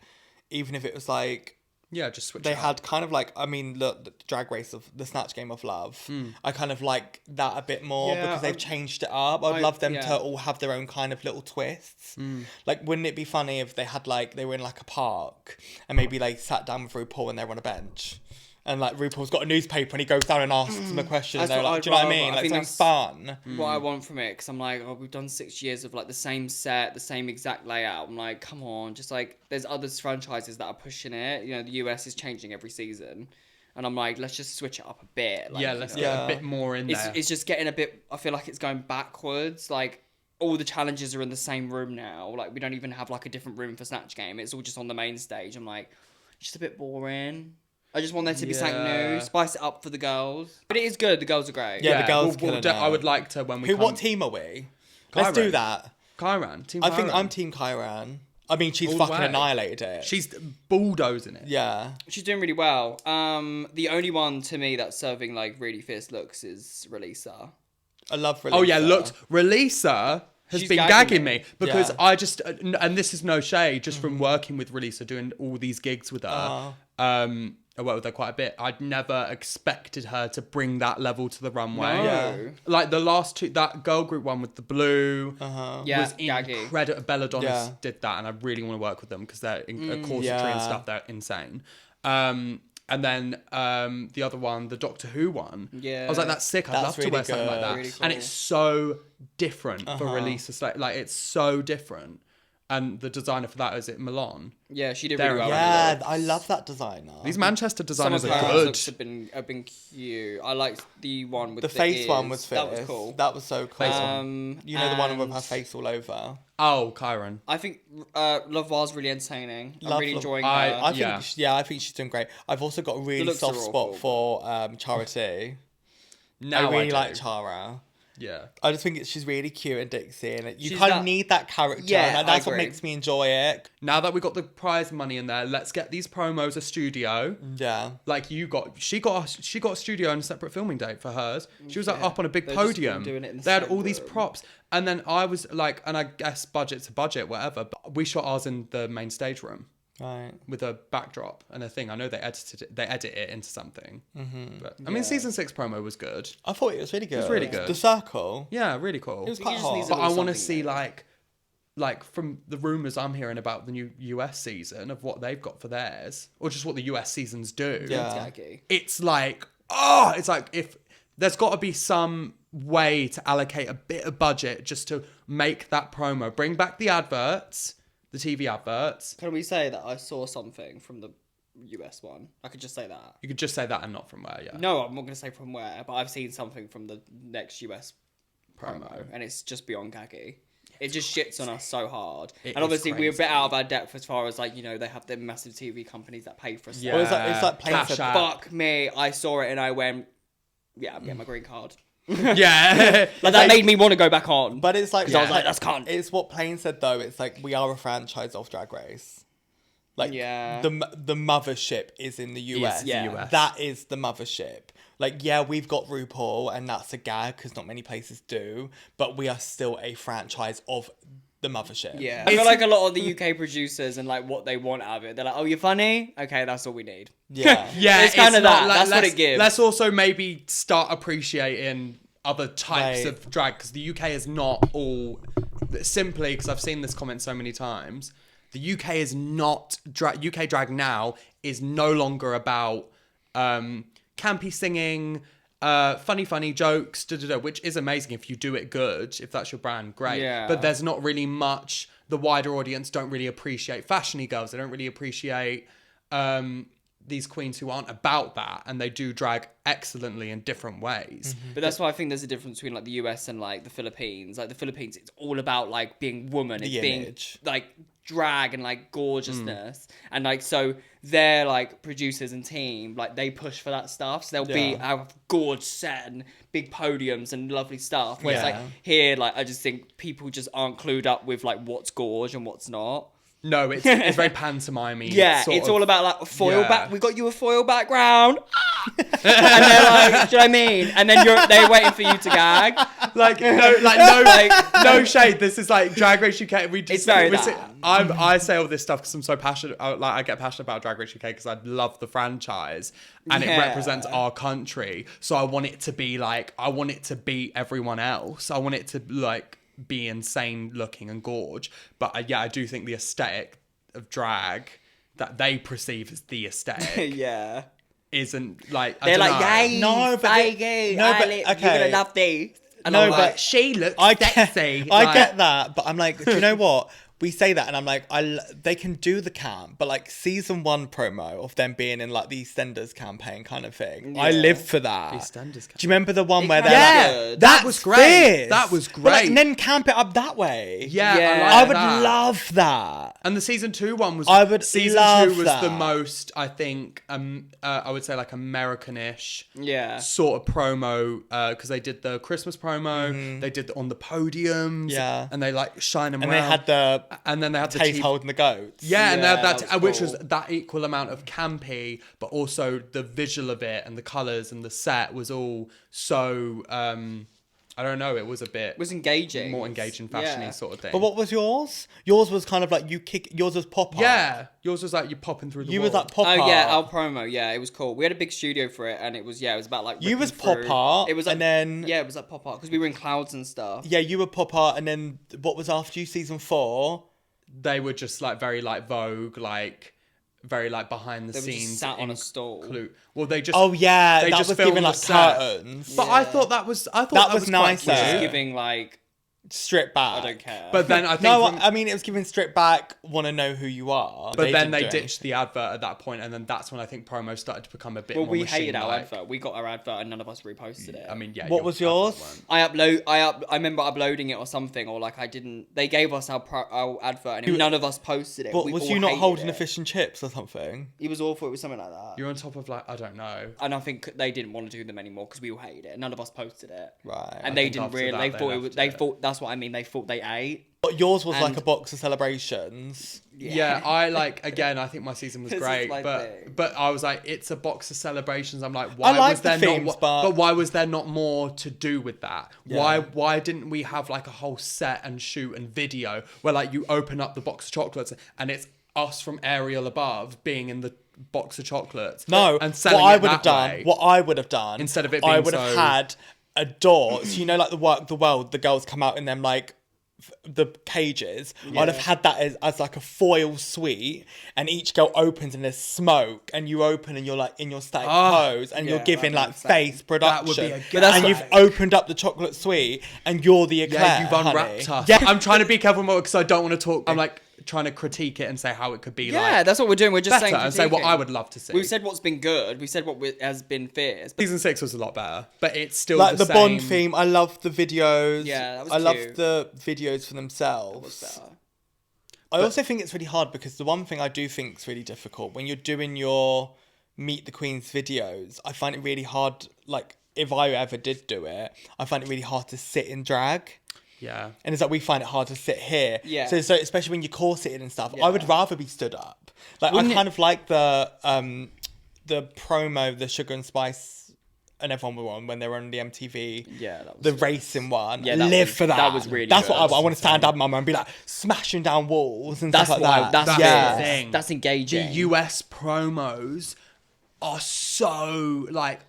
even if it was like,
just switch.
They
it
had kind of like, I mean, look, the Drag Race of the Snatch Game of Love. I kind of like that a bit more because they've changed it up. I'd love them to all have their own kind of little twists. Like, wouldn't it be funny if they had like, they were in like a park and maybe they sat down with RuPaul and they were on a bench. And like RuPaul's got a newspaper and he goes down and asks them a question. And they're like, do you know what I mean? Like, something fun.
What I want from it, because I'm like, we've done 6 years of like the same set, the same exact layout. I'm like, come on, just like, there's other franchises that are pushing it. You know, the US is changing every season. And I'm like, let's just switch it up a bit. Like,
let's get a bit more in there.
It's just getting a bit, I feel like it's going backwards. Like, all the challenges are in the same room now. Like, we don't even have like a different room for Snatch Game. It's all just on the main stage. I'm like, it's just a bit boring. I just want there to be something new, spice it up for the girls. But it is good. The girls are great.
Yeah, the girls are killing it.
I would like to when we.
What team are we? Let's do that.
Kyron. Team.
I think I'm Team Kyron. I mean, she's fucking annihilated it.
She's bulldozing it.
Yeah.
She's doing really well. The only one to me that's serving like really fierce looks is Relisa.
I love Relisa.
Oh yeah, looks. Relisa has
She's
been
gagging
gagging me because I just, and this is no shade, just from working with Relisa, doing all these gigs with her. I worked with her quite a bit. I'd never expected her to bring that level to the runway.
No.
Yeah.
Like the last two, that girl group one with the blue was
gaggy.
incredible. Belladonna did that, and I really want to work with them because they're corsetry and stuff. They're insane. And then the other one, the Doctor Who one.
Yeah.
I was like, that's sick. I'd
That's
love to
really
wear something like
good.
that.
Really
And
cool.
it's so different for release. Like, it's so different. And the designer for that, is it Milan?
Yeah, she did
There
really
we
well.
go.
Yeah, I love that designer.
These Manchester
Some of
designers
her
are good.
looks have been cute. I liked the one with
the
the
face
ears.
one was fierce.
That was cool.
That was so cool. You know the one with
and
her face all over.
Oh, Chiron.
I think Lavoir's really entertaining. I'm
Love
really
Lav-
enjoying her.
I think,
Yeah.
I think she's doing great. I've also got a really
looks
soft
are all
spot
cool,
for Charity.
Now
I really
do.
like Chara.
Yeah.
I just think she's really cute and Dixie, and you
She's
kind of
that-
need that character.
Yeah,
and that's
I
what
agree.
makes me enjoy it.
Now that we got the prize money in there, let's get these promos a studio.
Yeah.
Like she got a studio and a separate filming date for hers. She was like
Yeah.
up on a big
They've just been
podium.
doing it in the
They had
same
all these
room.
props, and then I was like, and I guess budget to budget, whatever. But we shot ours in the main stage room
Right.
with a backdrop and a thing. I know they edit it into something.
Mm-hmm.
But I mean, season 6 promo was good.
I thought it was really good.
really good.
The circle.
Yeah, really cool.
It was
You
quite
just
hot.
need to
But
do
I want to
something
see
there.
like from the rumors I'm hearing about the new US season of what they've got for theirs, or just what the US seasons do.
Yeah.
Taggy.
It's like if there's got to be some way to allocate a bit of budget just to make that promo, bring back the adverts, the TV adverts.
Can we say that I saw something from the US one? I could just say that.
You could just say that and not from where, yeah.
No, I'm not going to say from where, but I've seen something from the next US promo, and it's just beyond gaggy. It just shits on us so hard.
It
And
is
obviously, we're a bit
crazy.
out of our depth as far as, like, you know, they have the massive TV companies that pay for us.
Yeah.
Well, it's like playing
Cash
for-
App.
Fuck me, I saw it and I went, yeah, I'm getting my green card.
Yeah.
Like, that made me want to go back on.
But it's like,
I was like, that's cunt.
It's what Plane said though. It's like we are a franchise of Drag Race. Like
Yeah.
the mothership is in the US.
yeah.
the US.
That is the mothership. Like, yeah, we've got RuPaul, and that's a gag because not many places do. But we are still a franchise of the mothership.
Yeah, I feel like a lot of the UK producers and like what they want out of it. They're like, "Oh, you're funny. Okay, that's all we need."
Yeah.
Yeah,
It's kinda
not
that. That's what
let's-
it gives.
Let's also maybe start appreciating other types
Right.
of drag, because the UK is not all simply because I've seen this comment so many times. The UK is not UK drag now is no longer about campy singing, funny jokes, which is amazing if you do it good. If that's your brand, great.
Yeah.
But there's not really much. The wider audience don't really appreciate fashiony girls. They don't really appreciate these queens who aren't about that, and they do drag excellently in different ways.
But that's why I think there's a difference between like the US and like the Philippines. Like the Philippines, it's all about like being woman. It's
The
being
image.
like drag and like gorgeousness. And like so their like producers and team, like they push for that stuff. So they'll be
Yeah.
have gorge set and big podiums and lovely stuff. Whereas
Yeah.
like here, like I just think people just aren't clued up with like what's gorge and what's not.
No, it's very pantomime.
Yeah,
sort
it's
of-
all about like a foil
Yeah.
back. We got you a foil background, and they're like, "Do you know what I mean?" And then they're waiting for you to gag.
No shade. This is like Drag Race UK. We just
It's very
we
that.
say- I say all this stuff because I'm so passionate. I get passionate about Drag Race UK because I love the franchise and it
Yeah.
represents our country. So I want it to be like I want it to be everyone else. I want it to like be insane looking and gorge. But yeah, I do think the aesthetic of drag that they perceive as the aesthetic
Yeah,
isn't like
they're like,
"Yay!"
"Yay,
No, but
Feige,
no, but-
You're
okay.
gonna love these." And
No,
I'm
but
like,
She looks
I get,
sexy.
I
like-
get that, but I'm like, do you know what? We say that, and I'm like, they can do the camp, but like season 1 promo of them being in like the EastEnders campaign kind of thing. I
Yeah.
live for that.
EastEnders camp.
Do you remember the one
It
where
can
they're
be
like,
good.
That
"That's
was great.
fierce."
That was
But, like,
great.
and then camp it up that way.
Yeah,
Yeah.
I
like
would
that.
love that.
And the season 2 one was.
I would
season
love
2 was
that.
the most, I think. I would say like American-ish
yeah,
sort of promo because they did the Christmas promo. They did on the podiums.
Yeah.
and they like shine them
And
around.
they had the
and then they had the
Taste
TV
holding the goats.
Yeah, and they had
Yeah,
that,
that was
which was
cool.
that equal amount of campy, but also the visual of it and the colours and the set was all so. I don't know. It was a bit
it was engaging,
more engaging, fashiony
Yeah.
sort of thing.
But what was yours? Yours was kind of like yours was pop art.
Yeah, yours was like you popping through the
You
wall.
was like pop art.
Oh yeah, our promo. Yeah, it was cool. We had a big studio for it, and it was about like
You was
ripping
pop
through.
art,
It was like,
and then-
yeah, it was like pop art because we were in clouds and stuff.
Yeah, you were pop art, and then what was after you? Season 4.
They were just like very like Vogue, like very like behind the
They were just
scenes.
sat on a stool.
Well, they just
Oh yeah,
they
that
just
was
filmed
giving
the
like
set.
curtains.
But I thought that was
That was
quite
nicer.
Which is
cute.
giving like,
Stripped back.
I don't care.
But then I think
No,
from-
I mean it was giving stripped back. Want to know who you are.
but then
didn't
they
do
ditched the advert at that point, and then that's when I think promo started to become a bit
well,
more
we hated our
machine-like.
advert. We got our advert and none of us reposted it.
I mean, yeah.
What
your
was
advert
yours?
won't.
I remember uploading it or something, or like I didn't. They gave us our advert and none of us posted it.
But
We
was
all
you not
hated
holding
it.
a fish and chips or something?
It was awful. It was something like that.
You're on top of like I don't know.
And I think they didn't want to do them anymore because we all hated it. None of us posted it.
Right.
And
I
they
think
didn't
after
really.
that,
They
they
thought it was.
left
They
it.
thought that's what I mean. They thought they ate.
But yours was like
And-
a box of celebrations.
Yeah, I like again. I think my season was
This is
great,
my
but
thing.
but I was like, it's a box of celebrations. I'm like, why
like
was there
the themes,
not?
but-
Why was there not more to do with that?
Yeah.
Why didn't we have like a whole set and shoot and video where like you open up the box of chocolates and it's us from Ariel above being in the box of chocolates?
No,
and selling
what I
it
would have
that
done,
way.
what I would have done,
Instead of it
I
being
would have
so-
had a door. So you know, like the world, the girls come out in them like the cages. I'd have had that as like a foil suite, and each girl opens and there's smoke, and you open and you're like in your static pose, and you're
yeah,
giving
that'd
like
be
face production.
That would be a
But that's
and
what-
you've opened up the chocolate suite, and you're the eclair.
Yeah, you've unwrapped
honey.
us.
Yeah,
I'm trying to be careful because I don't want to talk. I'm like trying to critique it and say how it could be
Yeah,
like
that's what we're doing. We're just
better
saying
and say what
critiquing.
I would love to see.
We've said what's been good. We've said what has been fierce. But
Season 6 was a lot better, but it's still
like the
same.
Bond theme. I love the videos.
Yeah, that was
I love
cute.
the videos for themselves.
what's better?
I also think it's really hard because the one thing I do think is really difficult when you're doing your Meet the Queens videos, I find it really hard. Like if I ever did do it, I find it really hard to sit in drag.
Yeah.
And it's like we find it hard to sit here.
Yeah.
So especially when you're corseted and stuff, I
Yeah.
would rather be stood up. Like
Wouldn't
I
it-
kind of like the promo, the Sugar and Spice, and everyone were on when they were on the MTV.
Yeah, that was
the
good.
racing one.
Yeah, that
live
was-
for that.
that was really
That's
good.
what I want to stand up, mama, and be like smashing down walls and
That's
stuff
why.
like that.
That's
Yeah.
fierce.
Thing.
That's engaging.
The US promos are so like,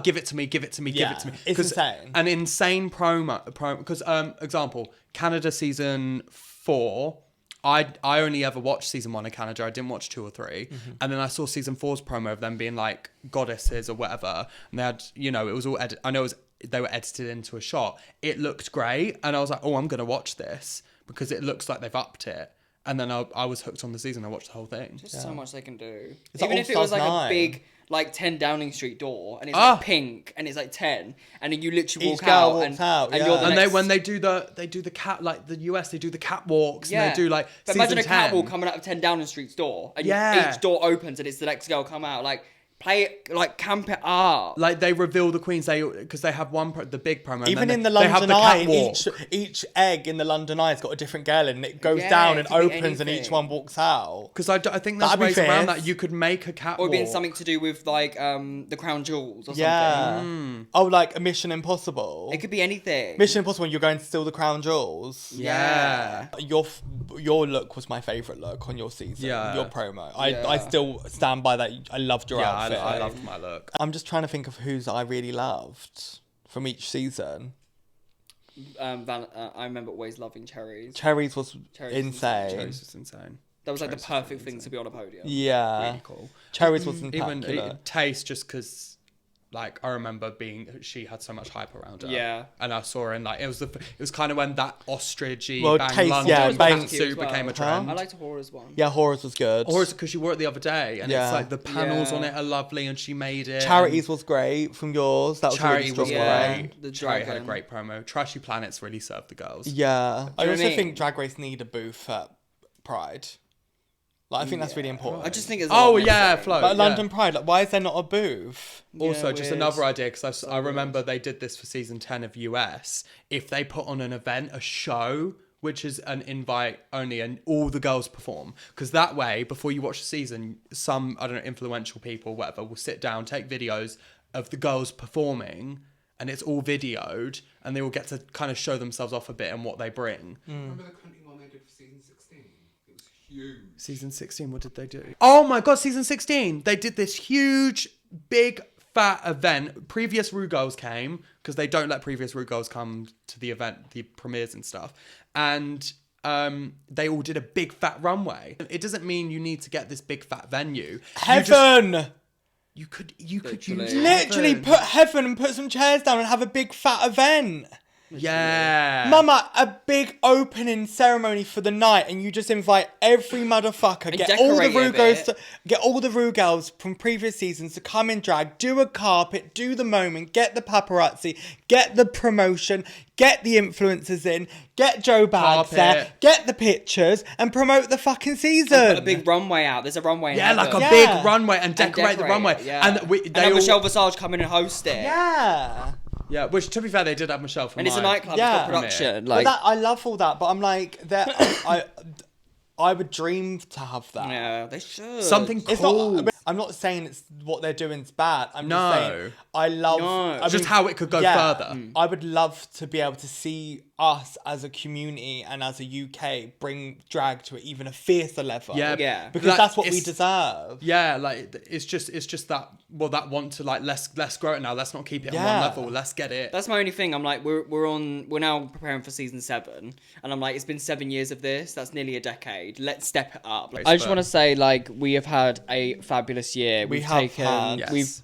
give it to me, give it to me, give
Yeah,
it to me.
it's
'Cause
insane.
An insane promo because example, Canada season 4. I only ever watched season 1 of Canada. I didn't watch 2 or 3.
Mm-hmm.
And then I saw season 4's promo of them being like goddesses or whatever. And they had, it was all I know they were edited into a shot. It looked great. And I was like, oh, I'm going to watch this because it looks like they've upped it. And then I was hooked on the season. I watched the whole thing.
There's so much they can do.
It's like
Even if it was like
All-Stars
a
9.
big, like 10 Downing Street door, and it's like pink, and it's like 10, and then you literally
Each
walk
girl
out,
walks
and,
out,
and
yeah.
you're the
And
next...
when they do the cat, like the US, they do the catwalks
yeah.
and they do like
But
season
imagine a
10.
catwalk coming out of 10 Downing Street's door, and
Yeah.
each door opens, and it's the next girl come out. Like, play it, like, camp it up.
Like they reveal the queens, because they have the big promo. and
Even
then
in the
they have
London
the
Eye,
catwalk.
each egg in the London Eye's got a different girl in, and it goes
Yeah,
down
it
and
could be
opens, and each
anything.
one walks out.
Because I think there's
That'd be
ways around
fierce.
that. You could make a catwalk.
Or being something to do with, like, the Crown Jewels or
Yeah.
something.
Oh, like a Mission Impossible.
It could be anything.
Mission Impossible. You're going to steal the crown jewels.
Yeah.
Your look was my favorite look on your season.
Yeah.
Your promo.
Yeah.
I still stand by that. I loved your
Yeah,
outfit.
I loved my look.
I'm just trying to think of whose I really loved from each season.
I remember always loving cherries.
Cherries was
Cherries was
insane.
Cherries is insane.
That was like the
Cherries was
perfect thing to be on a podium.
Yeah.
Really cool.
Cherries was
Even
spectacular.
Taste, just because, like, I remember she had so much hype around her.
Yeah.
And I saw her in, like, it was kind of when that ostrichy
Well,
Bang
Taste,
London
yeah, Bang-
suit became a trend.
I liked Hora's one.
Yeah, Horrors was good.
Or is it because you wore it the other day and
Yeah.
it's like the panels
Yeah.
on it are lovely and she made it.
Charities was great from yours. That was
Charity
a really strong
was
Yeah.
one.
great.
The
Charity had a
dragon.
great promo. Trashy Planets really served the girls.
Yeah. I
know what I
also
mean?
think Drag Race need a booth at Pride. Like, I think that's really important.
I just think it's
Oh, yeah, Flo.
Like
yeah.
London Pride, like, why is there not a booth?
Also,
Yeah,
just
weird.
another idea, because I remember they did this for season 10 of US. If they put on an event, a show, which is an invite only, and all the girls perform. Because that way, before you watch the season, some, I don't know, influential people, whatever, will sit down, take videos of the girls performing, and it's all videoed, and they will get to kind of show themselves off a bit and what they bring.
Remember the country one they did for season 16? It was huge.
Season 16, what did they do? Oh my god, season 16! They did this huge, big, fat event. Previous Rue girls came, because they don't let previous Rue girls come to the event, the premieres and stuff. And they all did a big fat runway. It doesn't mean you need to get this big fat venue.
Heaven!
You could use
Literally
Heaven.
put Heaven and put some chairs down and have a big fat event.
Yeah.
Mama, a big opening ceremony for the night, and you just invite every motherfucker,
And
get all the
decorate
Rugos,
it.
get all the Rugals from previous seasons to come in drag, do a carpet, do the moment, get the paparazzi, get the promotion, get the influencers in, get Joe Bags there,
Carpet.
get the pictures, and promote the fucking season.
Put a big runway out. There's a runway.
Yeah,
in
like a
Heaven.
Yeah.
big runway and decorate the runway.
it, yeah.
And
and have Michelle Visage come in and host it.
Yeah.
Yeah, which to be fair, they did have Michelle for
And it's a
mine.
nightclub.
Yeah.
It's got production.
But
Like,
that, I love all that, but I'm like, I would dream to have that.
yeah, they should.
Something
It's
cool.
not. I'm not saying it's what they're doing is bad. I'm
No.
just saying I love.
No.
I
Just
mean,
how it could go further.
I would love to be able to see us as a community and as a UK bring drag to even a fiercer level.
Yeah,
Yeah.
because
like,
that's what we
it's-
deserve.
Yeah, like it's just that that want to like let's grow it now. Let's not keep it on
Yeah.
one level. Let's get it.
That's my only thing. I'm like, we're now preparing for season 7, and I'm like, it's been 7 years of this. That's nearly a decade. Let's step it up. Like,
I
I just want to say, like, we have had a fabulous year.
We
We've
have
taken,
had.
Yes.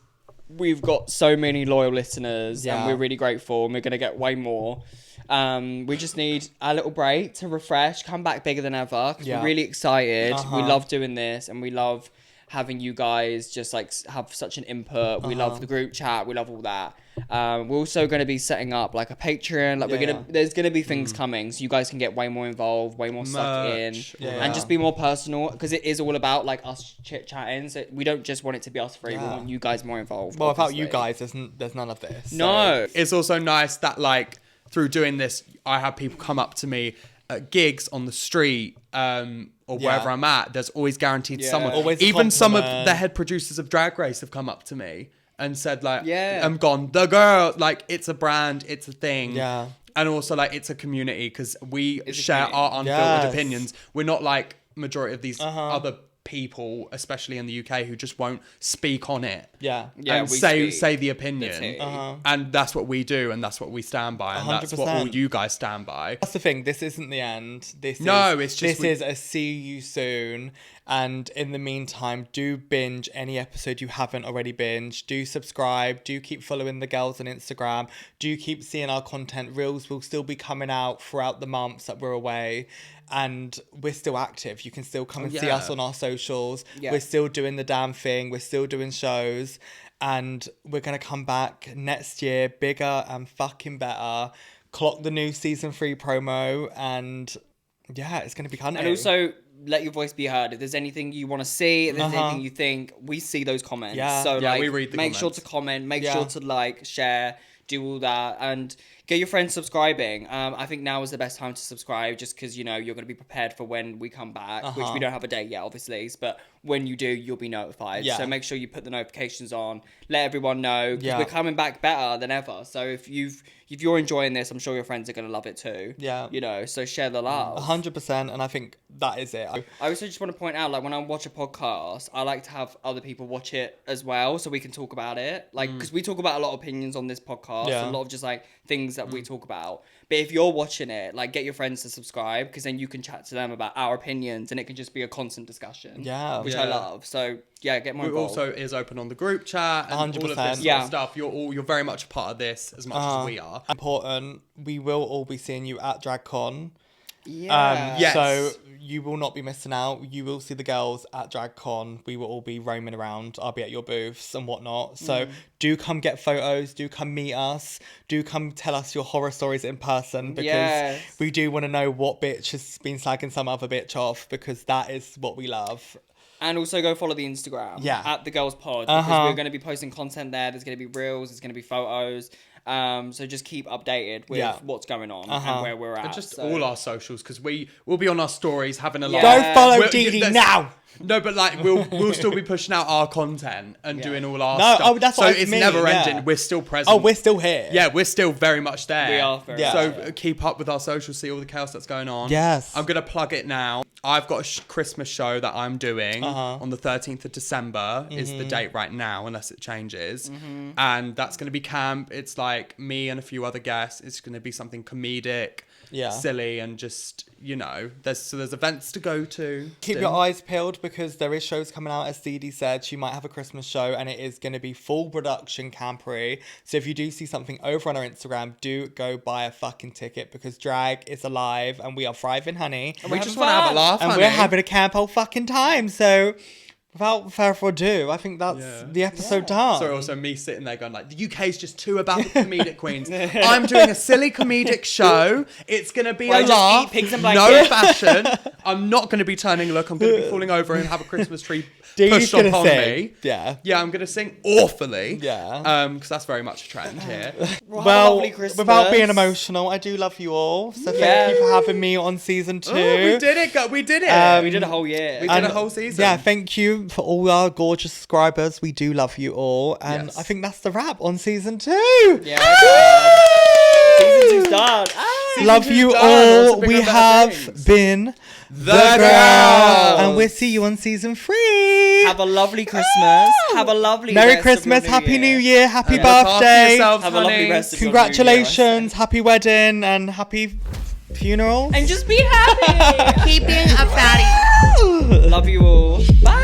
we've got so many loyal listeners,
Yeah.
and we're really grateful. And we're gonna get way more. We just need a little break to refresh, come back bigger than ever. 'Cause
Yeah.
we're really excited.
Uh-huh.
We love doing this, and we love having you guys just like have such an input. We love the group chat. We love all that. We're also going to be setting up like a Patreon. Like there's gonna be things coming, so you guys can get way more involved, way more stuck in,
Merch.
Yeah.
and just be more personal, because it is all about like us chit chatting. So we don't just want it to be us three. We
Yeah.
want you guys more involved.
Well, without you
obviously.
guys, there's none of this. so-
No.
It's also nice that like through doing this, I have people come up to me at gigs on the street or
Yeah.
wherever I'm at. There's always guaranteed
Yeah.
someone.
Always a
Even some of
compliment.
the head producers of Drag Race have come up to me and said like,
Yeah.
I'm gone. The girl, like it's a brand, it's a thing.
Yeah.
And also like it's a community because we
It's a
share
community.
our unfiltered
Yes.
opinions. We're not like majority of these
Uh-huh.
other people, especially in the UK, who just won't speak on it.
Yeah.
Yeah,
and
we
say
speak.
the
The
opinion.
tea.
And that's what we do, and that's what we stand by, and that's what all
100%.
you guys stand by.
That's the thing. This isn't the end.
No, it's just
this is a see you soon. And in the meantime, do binge any episode you haven't already binged. Do subscribe. Do keep following the girls on Instagram. Do keep seeing our content. Reels will still be coming out throughout the months that we're away. And we're still active. You can still come and see
yeah.
us on our socials.
Yeah.
We're still doing the damn thing. We're still doing shows. And we're going to come back next year bigger and fucking better. Clock the new season 3 promo. And yeah, it's going to be cunning.
And also, let your voice be heard. If there's anything you want to see, if there's anything you think, we see those comments.
Yeah.
So
Yeah,
like,
we read the
make sure
comments.
to comment, make
Yeah.
sure to like, share, do all that, and get your friends subscribing. I think now is the best time to subscribe, just because, you know, you're going to be prepared for when we come back, which we don't have a date yet, obviously, but when you do, you'll be notified.
Yeah.
So make sure you put the notifications on, let everyone know, because
Yeah.
we're coming back better than ever. So if you're enjoying this, I'm sure your friends are going to love it too.
Yeah.
You know, so share the love.
100%. And I think that is it.
I also just want to point out, like, when I watch a podcast, I like to have other people watch it as well, so we can talk about it. Like, because we talk about a lot of opinions on this podcast,
Yeah.
a lot of just like things that we talk about. But if you're watching it, like, get your friends to subscribe, because then you can chat to them about our opinions, and it can just be a constant discussion.
Yeah.
which I
Yeah.
love. So yeah, get more
It
involved.
also is open on the group chat and all of
100%.
this sort
Yeah.
of stuff. You're very much a part of this as much as we are.
Important. We will all be seeing you at DragCon.
yeah.
Yes.
So you will not be missing out. You will see the girls at DragCon. We will all be roaming around. I'll be at your booths and whatnot. So do come get photos. Do come meet us. Do come tell us your horror stories in person, because
Yes.
we do want to know what bitch has been slagging some other bitch off, because that is what we love.
And also go follow the Instagram.
Yeah.
At the Girls Pod. Because
Uh-huh.
we're going to be posting content there. There's going to be reels. There's going to be photos. So just keep updated with
Yeah.
what's going on
Uh-huh.
and where we're at.
And just
so.
all our socials, because we'll be on our stories having a
Yeah.
laugh.
Go follow
We'll-
Dede
that's-
now.
No, but like we'll still be pushing out our content and doing all our
No,
stuff.
oh, that's
so
what I
it's
mean,
never
yeah.
ending. We're still present.
Oh, we're still here.
Yeah, we're still very much there.
We are very
So
much there.
keep up with our socials, see all the chaos that's going on.
Yes.
I'm gonna plug it now. I've got a Christmas show that I'm doing on the 13th of December. Is the date right now, unless it changes. And that's gonna be camp. It's like me and a few other guests. It's gonna be something comedic. silly and just, you know, there's events to go to.
Keep your eyes peeled because there is shows coming out. As Dede said, she might have a Christmas show and it is going to be full production campery. So if you do see something over on our Instagram, do go buy a fucking ticket because drag is alive and we are thriving, honey.
And we just want to have a laugh,
and
honey.
we're having a camp whole fucking time. So without further ado, I think that's the episode done.
So also me sitting there going like, the UK's just too about the comedic queens. I'm doing a silly comedic show. It's going to be a
just
laugh.
eat pigs and
No
blankets.
fashion. I'm not going to be turning look. I'm going to be falling over and have a Christmas tree
Dee's
pushed upon
gonna sing.
me.
Yeah.
Yeah, I'm going to sing awfully.
Yeah.
Because that's very much a trend here.
Well, without being emotional, I do love you all. So thank you for having me on season 2.
Oh, we did it. We did it.
We did a whole year.
We did a whole season.
Yeah, thank you for all our gorgeous subscribers. We do love you all. And
Yes.
I think that's the wrap on season 2.
Yeah. Season 2's done.
Love
Season
you
2's done.
all.
Also bigger
We
and better
have
things.
been
The Girls.
And we'll see you on season 3.
Have a lovely Christmas. Have a lovely
Merry
rest of
Christmas,
your
Happy New
year.
Year, Happy
Look after
birthday.
yourselves,
Have a lovely
honey.
rest of your
Congratulations, happy wedding, and happy funeral.
And just be happy.
Keep being a fatty.
Love you all. Bye.